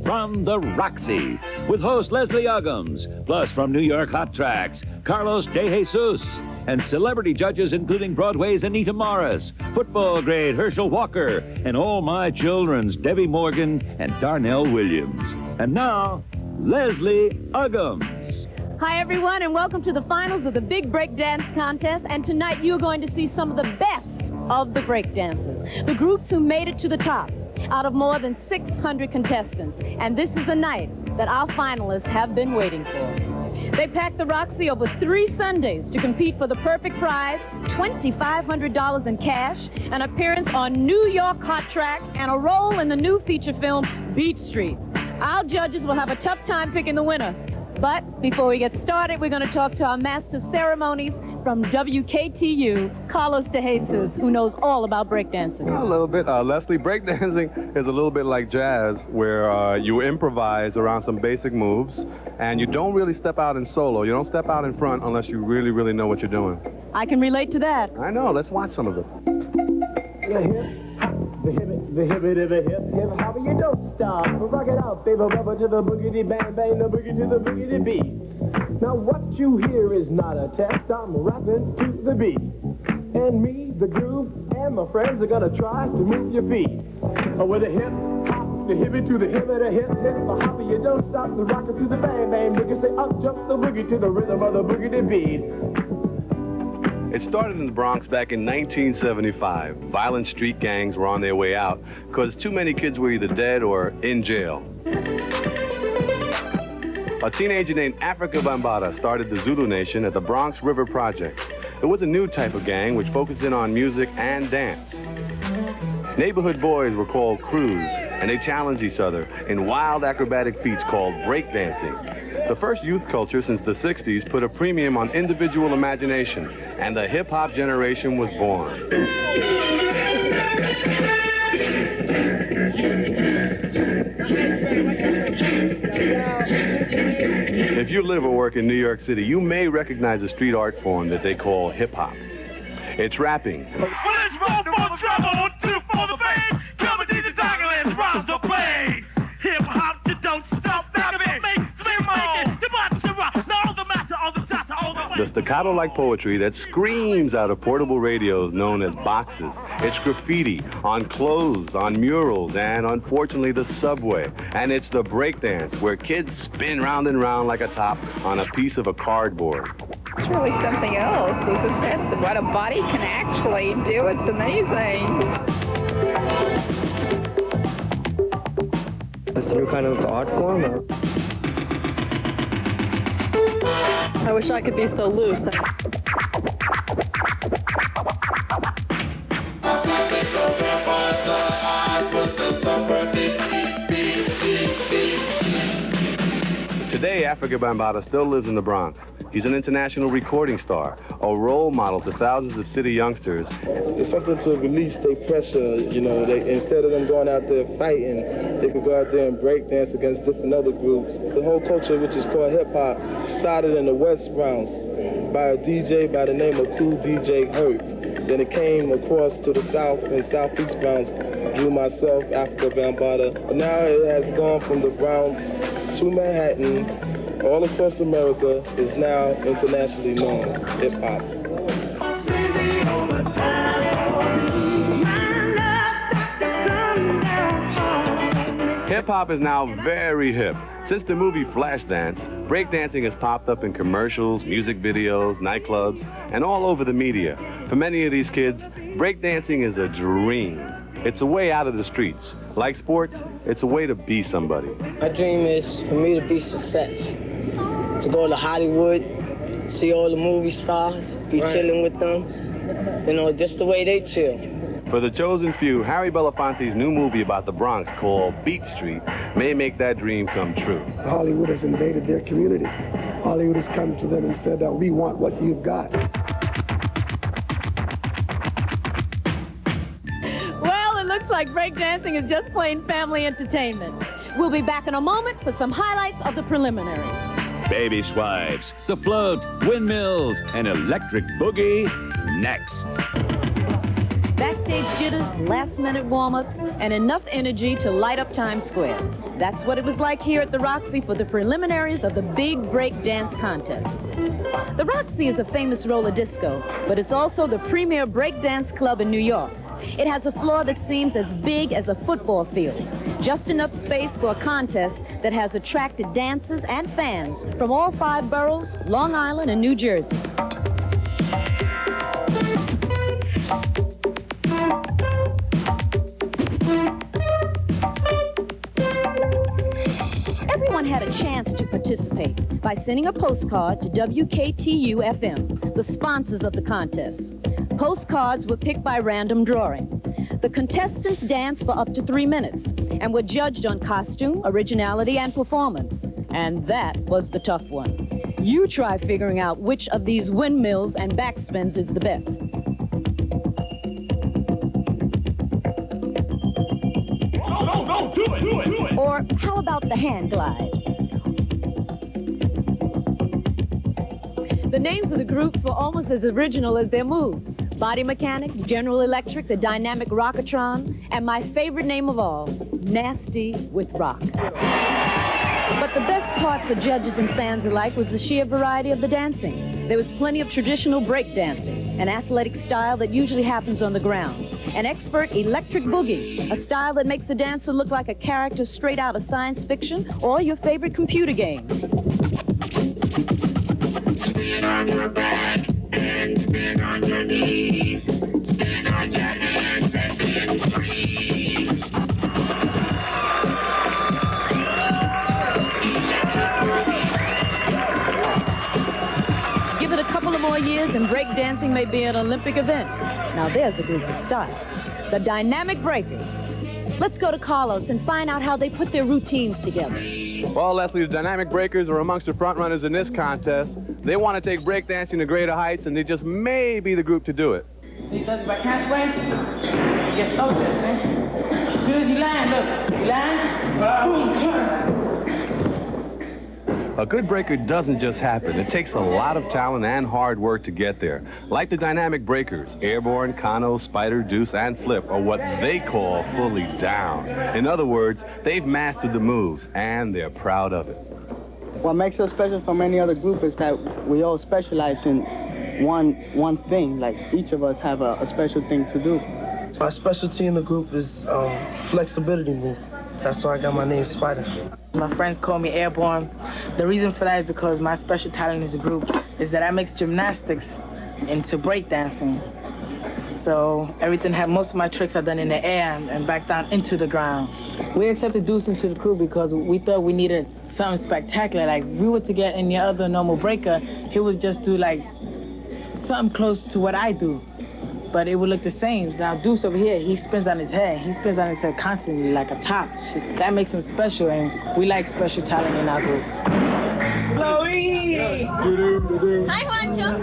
from the Roxy, with host Leslie Uggams, plus from New York Hot Tracks, Carlos De Jesus, and celebrity judges including Broadway's Anita Morris, football great Hershel Walker, and All My Children's Debbie Morgan and Darnell Williams. And now, Leslie Uggams. Hi, everyone, and welcome to the finals of the Big Breakdance Contest. And tonight, you're going to see some of the best of the breakdancers, the groups who made it to the top out of more than 600 contestants. And this is the night that our finalists have been waiting for. They packed the Roxy over 3 Sundays to compete for the perfect prize, $2,500 in cash, an appearance on New York Hot Tracks, and a role in the new feature film, Beat Street. Our judges will have a tough time picking the winner. But before we get started, we're going to talk to our master of ceremonies from WKTU, Carlos De Jesus, who knows all about breakdancing. A little bit. Leslie, breakdancing is a little bit like jazz, where you improvise around some basic moves, and you don't really step out in solo. You don't step out in front unless you really, really know what you're doing. I can relate to that. I know. Let's watch some of it. The hip, hop, you don't stop. Rock it out, baby, rubber to the boogity bang bang, the boogie to the boogity beat. Now what you hear is not a test, I'm rapping to the beat. And me, the groove, and my friends are gonna try to move your feet. With a hip, hop, the hippie to the hip, the hip, hop, you don't stop, the rocker to the bang bang, boogie say up, jump the boogie to the rhythm of the boogity beat. It started in the Bronx back in 1975. Violent street gangs were on their way out because too many kids were either dead or in jail. A teenager named Afrika Bambaataa started the Zulu Nation at the Bronx River Projects. It was a new type of gang which focused in on music and dance. Neighborhood boys were called crews, and they challenged each other in wild acrobatic feats called breakdancing. The first youth culture since the 60s put a premium on individual imagination, and the hip-hop generation was born. If you live or work in New York City, you may recognize a street art form that they call hip-hop. It's rapping. Well, let's roll for the trouble, 2 for the fame. Come and do the dog, let's rock the place. Hip-hop, you don't stop, that's me. The staccato-like poetry that screams out of portable radios known as boxes. It's graffiti on clothes, on murals, and unfortunately the subway. And it's the breakdance where kids spin round and round like a top on a piece of a cardboard. It's really something else, isn't it? What a body can actually do, it's amazing. Is this a new kind of art form? Or? I wish I could be so loose. Today, Afrika Bambaataa still lives in the Bronx. He's an international recording star, a role model to thousands of city youngsters. It's something to release their pressure, you know, instead of them going out there fighting, they could go out there and break dance against different other groups. The whole culture, which is called hip-hop, started in the West Bronx by a DJ by the name of Cool DJ Herc. Then it came across to the South and Southeast Bronx through myself, Afrika Bambaataa. But now it has gone from the Bronx to Manhattan, all across America, is now internationally known hip-hop. Hip-hop is now very hip. Since the movie Flashdance, breakdancing has popped up in commercials, music videos, nightclubs, and all over the media. For many of these kids, breakdancing is a dream. It's a way out of the streets. Like sports, it's a way to be somebody. My dream is for me to be success. To go to Hollywood, see all the movie stars, be chilling with them. You know, just the way they chill. For the chosen few, Harry Belafonte's new movie about the Bronx called Beat Street may make that dream come true. Hollywood has invaded their community. Hollywood has come to them and said, we want what you've got. Well, it looks like breakdancing is just plain family entertainment. We'll be back in a moment for some highlights of the preliminaries. Baby swipes, the float, windmills, and electric boogie next. Backstage stage jitters, last-minute warm-ups, and enough energy to light up Times Square. That's what it was like here at the Roxy for the preliminaries of the big break dance contest. The Roxy is a famous roller disco, but it's also the premier break dance club in New York. It has a floor that seems as big as a football field, just enough space for a contest that has attracted dancers and fans from all 5 boroughs, Long Island and New Jersey. Everyone had a chance to participate by sending a postcard to WKTU-FM, the sponsors of the contest. Postcards were picked by random drawing. The contestants danced for up to 3 minutes and were judged on costume, originality, and performance. And that was the tough one. You try figuring out which of these windmills and backspins is the best. Go, do it. Or how about the hand glide? The names of the groups were almost as original as their moves. Body Mechanics, General Electric, the Dynamic Rockatron, and my favorite name of all, Nasty with Rock. But the best part for judges and fans alike was the sheer variety of the dancing. There was plenty of traditional break dancing, an athletic style that usually happens on the ground, an expert electric boogie, a style that makes a dancer look like a character straight out of science fiction or your favorite computer game. Spin on your back and spin on your knees. Spin on your hands and then freeze. Give it a couple of more years and break dancing may be an Olympic event. Now there's a group with style. The Dynamic Breakers. Let's go to Carlos and find out how they put their routines together. Well, Leslie, the Dynamic Breakers are amongst the front runners in this contest. They want to take breakdancing to greater heights, and they just may be the group to do it. See, does by halfway, you get slow there, see? As soon as you land, look, you land, boom, turn. A good breaker doesn't just happen. It takes a lot of talent and hard work to get there. Like the Dynamic Breakers, Airborne, Kano, Spider, Deuce, and Flip are what they call fully down. In other words, they've mastered the moves, and they're proud of it. What makes us special from any other group is that we all specialize in one thing. Like, each of us have a special thing to do. My specialty in the group is flexibility move. That's why I got my name Spider. My friends call me Airborne. The reason for that is because my special talent as a group is that I mix gymnastics into breakdancing. So most of my tricks are done in the air and back down into the ground. We accepted Deuce into the crew because we thought we needed something spectacular. Like, if we were to get any other normal breaker, he would just do like something close to what I do, but it would look the same. Now Deuce over here, he spins on his head. He spins on his head constantly like a top. That makes him special, and we like special talent in our group. Hi, Juancho.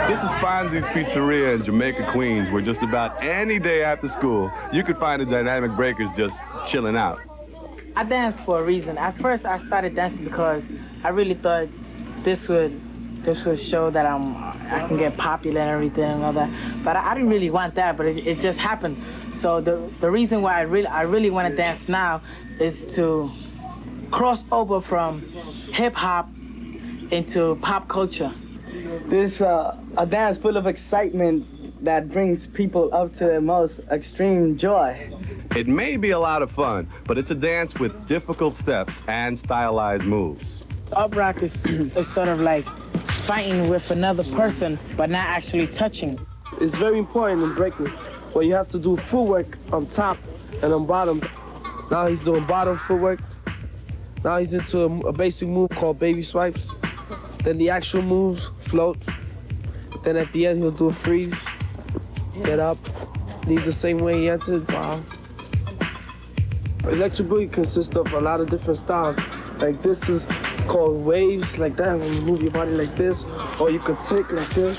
This is Fonzie's Pizzeria in Jamaica, Queens, where just about any day after school, you could find the Dynamic Breakers just chilling out. I dance for a reason. At first, I started dancing because I really thought this would show that I can get popular and everything and all that. But I didn't really want that, but it just happened. So the reason why I really want to dance now is to cross over from hip-hop into pop culture. This a dance full of excitement that brings people up to their most extreme joy. It may be a lot of fun, but it's a dance with difficult steps and stylized moves. Up rock is sort of like fighting with another person, but not actually touching. It's very important in breaking, where you have to do footwork on top and on bottom. Now he's doing bottom footwork. Now he's into a basic move called baby swipes. Then the actual moves, float. Then at the end, he'll do a freeze, get up, leave the same way he entered. Wow. Electric boogie consists of a lot of different styles. Like, this is called waves, like that, when you move your body like this. Or you could tick like this.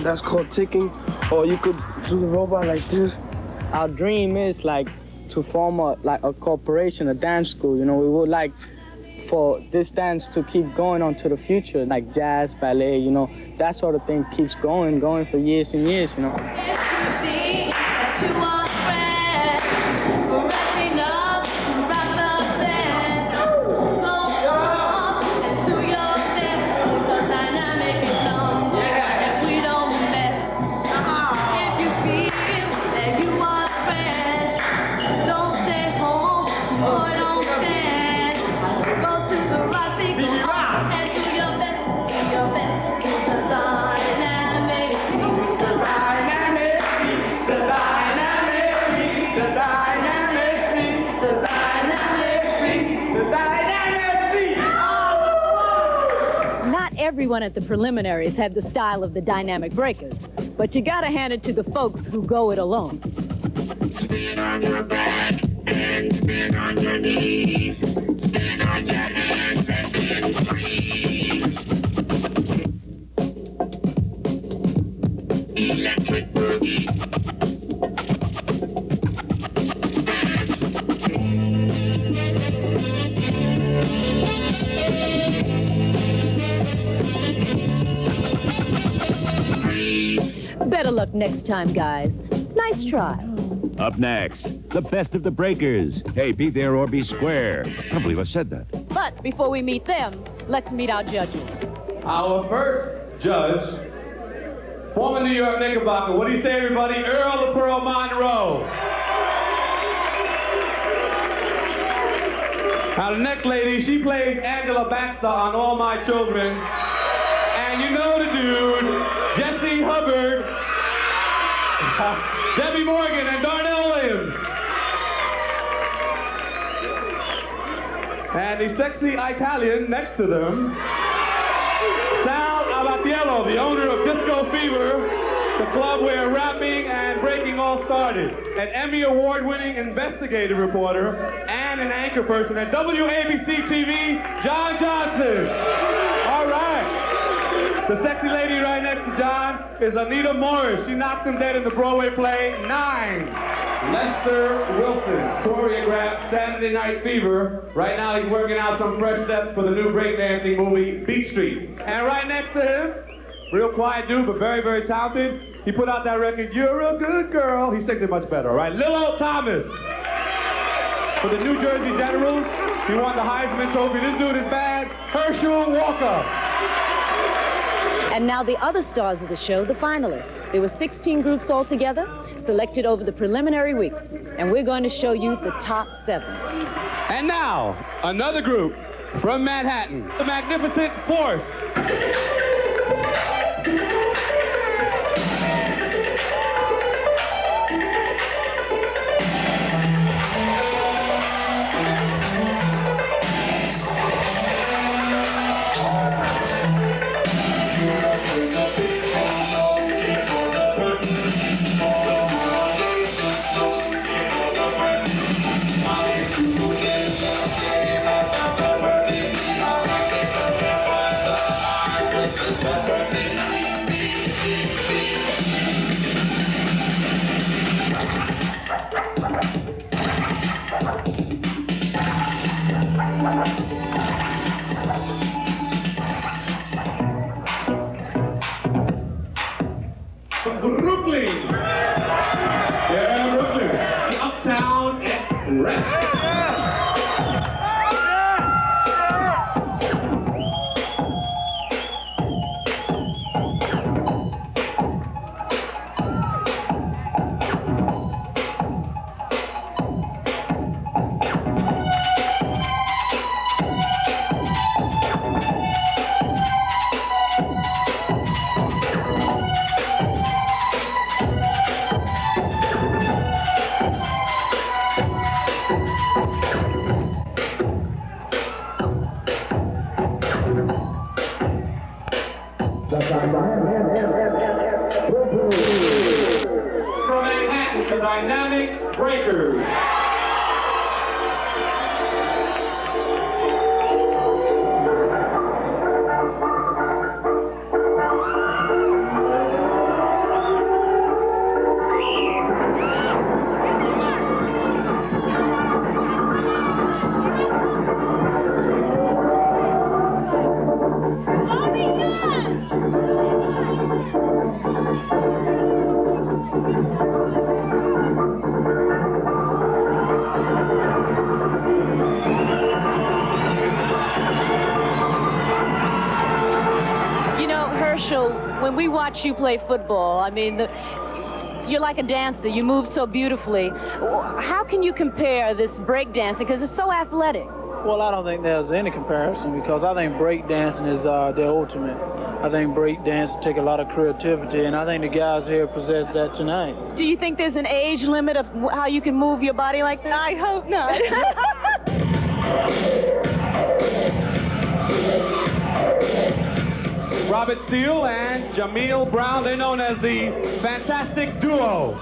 That's called ticking. Or you could do the robot like this. Our dream is like to form a corporation, a dance school. You know, we would like for this dance to keep going on to the future, like jazz, ballet, you know, that sort of thing keeps going for years and years, you know. Everyone at the Preliminaries had the style of the Dynamic Breakers, but you gotta hand it to the folks who go it alone. Spin on your back and spin on your knees. Spin on your hands and then freeze. Electric boogie. Better luck next time, guys. Nice try. Up next, the best of the breakers. Hey, be there or be square. I can't believe I said that. But before we meet them, let's meet our judges. Our first judge, former New York Knickerbocker. What do you say, everybody? Earl the Pearl Monroe. Now, the next lady, she plays Angela Baxter on All My Children. And you know the dude, Jesse Hubbard, Debbie Morgan, and Darnell Williams. And the sexy Italian next to them, Sal Abbatiello, the owner of Disco Fever, the club where rapping and breaking all started. An Emmy Award-winning investigative reporter and an anchor person at WABC TV, John Johnson. All right. The sexy lady right next to John is Anita Morris. She knocked him dead in the Broadway play 9. Lester Wilson choreographed Saturday Night Fever. Right now he's working out some fresh steps for the new breakdancing movie, Beat Street. And right next to him, real quiet dude, but very, very talented. He put out that record, You're a Good Girl. He sings it much better, all right? Lillo Thomas. For the New Jersey Generals, he won the Heisman Trophy. This dude is bad. Hershel Walker. And now the other stars of the show, the finalists. There were 16 groups altogether, selected over the preliminary weeks. And we're going to show you the top 7. And now, another group from Manhattan, the Magnificent Force. Brooklyn. Yeah, Brooklyn. The Uptown Express. From Manhattan to Dynamic Breakers. we watch you play football, I mean, you're like a dancer. You move so beautifully. How can you compare this breakdancing? Because it's so athletic. Well, I don't think there's any comparison because I think breakdancing is the ultimate. I think breakdance take a lot of creativity, and I think the guys here possess that tonight. Do you think there's an age limit of how you can move your body like that? I hope not. Robert Steele and Jamil Brown, they're known as the Fantastic Duo.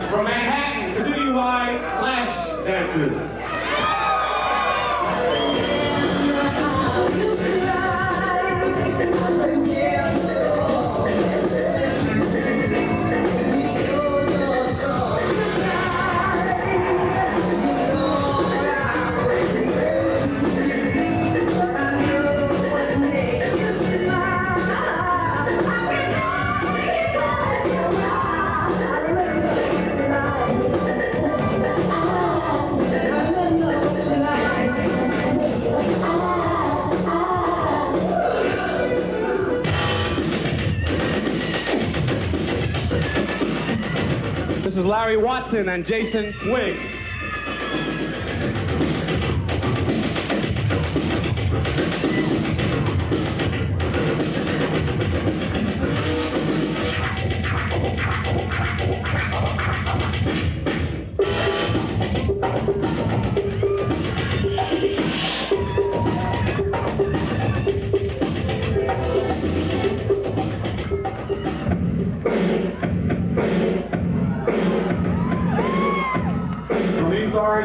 From Manhattan, citywide flash dancers. This is Larry Watson and Jason Twigg.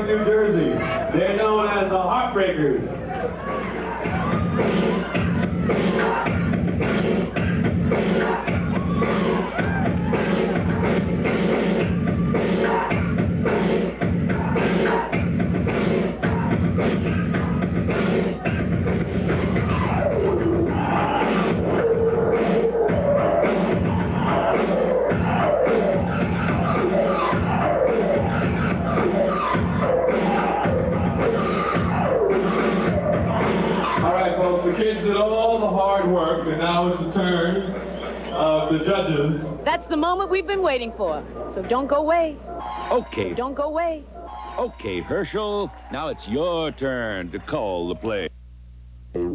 New Jersey. They're known as the Heartbreakers. And now it's the turn of the judges. That's the moment we've been waiting for. So don't go away. Okay. Don't go away. Okay, Hershel, now it's your turn to call the play.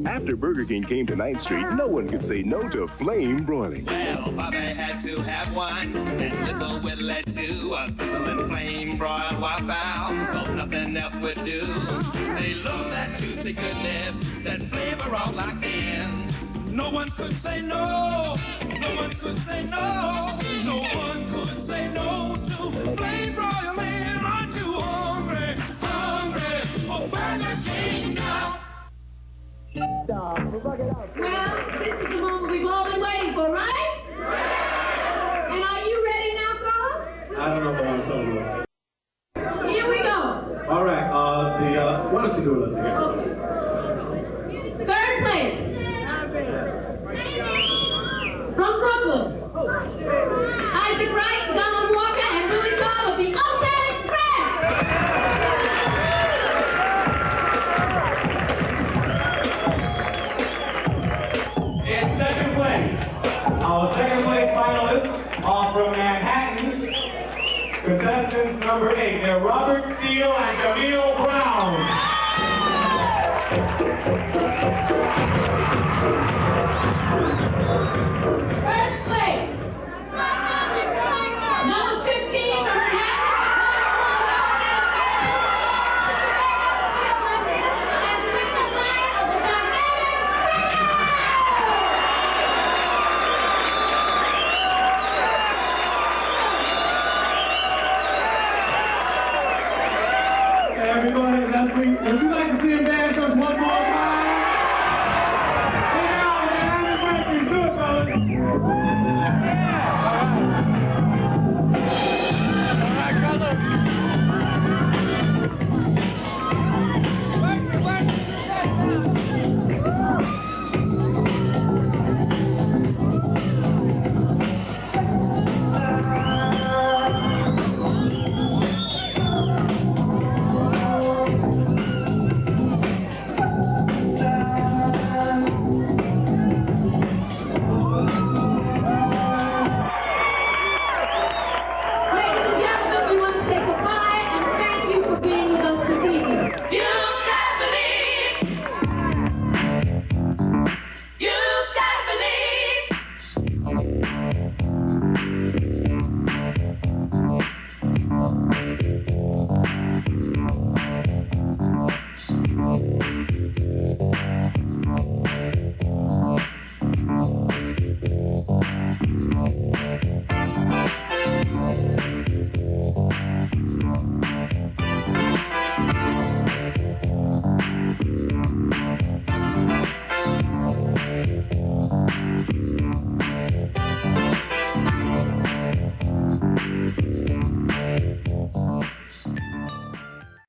After Burger King came to 9th Street, no one could say no to flame broiling. Well, Bobby had to have one, and Little Will led to a sizzling flame broiled waffle, cause nothing else would do. They love that juicy goodness, that flavor all locked in. No one could say no, no one could say no, no one could say no to flame broiling. Aren't you hungry, hungry for Burger King now? Well, this is the moment we've all been waiting for, right? And are you ready now, fellas? I don't know what I'm talking about. Here we go. All right, why don't you do it again? Okay. Third place. From Brooklyn. Isaac Wright, Donald Walker, and Billy Cobb of the Uptown Express. In second place, our second place finalists are from Manhattan. Contestants number 8, they're Robert Steele and Jamil Brown. First place, number 15 from Manhattan. And we're going to Would you like to see him dance?